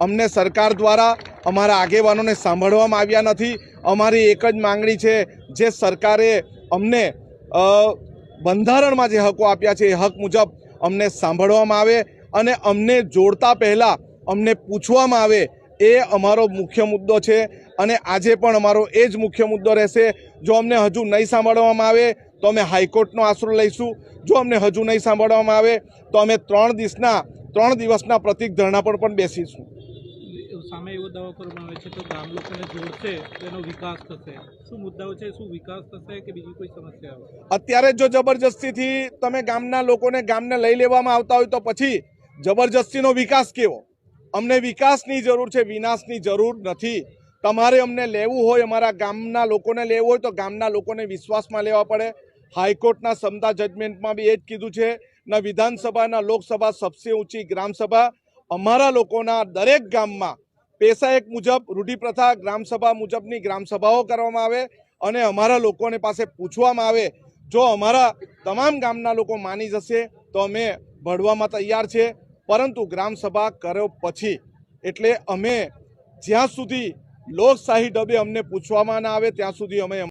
અમને સરકાર દ્વારા અમારા આગેવાનોને સાંભળવામાં આવ્યા નથી। અમારી એક જ માંગણી છે, જે સરકારે અમને બંધારણમાં જે હકો આપ્યા છે એ હક મુજબ અમને સાંભળવામાં આવે અને અમને જોડતા પહેલાં અમને પૂછવામાં આવે, એ અમારો મુખ્ય મુદ્દો છે અને આજે પણ અમારો એ જ મુખ્ય મુદ્દો રહેશે। જો અમને હજુ નહીં સાંભળવામાં આવે તો અમે હાઈકોર્ટનો આશરો લઈશું। જો અમને હજુ નહીં સાંભળવામાં આવે તો અમે 3 દિવસના પ્રતિક ધરણા પર પણ બેસીશું। સામે એવો દાવો કરવામાં આવે છે તો ગામ લોકોને જોડશે તેનો વિકાસ થશે, શું મુદ્દાઓ છે, શું વિકાસ થશે કે બીજી કોઈ સમસ્યા? અત્યારે જો જબરજસ્તીથી તમે ગામને લઈ લેવામાં આવતા હોય તો પછી જબરજસ્તીનો વિકાસ કેવો? અમને વિકાસની જરૂર છે, વિનાશની જરૂર નથી। તમારે અમને લેવું હોય, અમારા ગામના લોકોને લેવું હોય તો ગામના લોકોને વિશ્વાસમાં લેવા પડે। હાઈકોર્ટના સમતા જજમેન્ટમાં બી એ જ કીધું છે, ના વિધાનસભા ના લોકસભા સબસે ઊંચી ગ્રામસભા। અમારા લોકોના દરેક ગામમાં પેશા એક મુજબ રૂઢિપ્રથા ગ્રામસભા મુજબની ગ્રામસભાઓ કરવામાં આવે અને અમારા લોકોને પાસે પૂછવામાં આવે। જો અમારા તમામ ગામના લોકો માની જશે તો અમે ભળવામાં તૈયાર છે, પરંતુ ગ્રામસભા કર્યો પછી, એટલે અમે જ્યાં સુધી લોકશાહી ઢબે અમને પૂછવામાં ના આવે ત્યાં સુધી અમે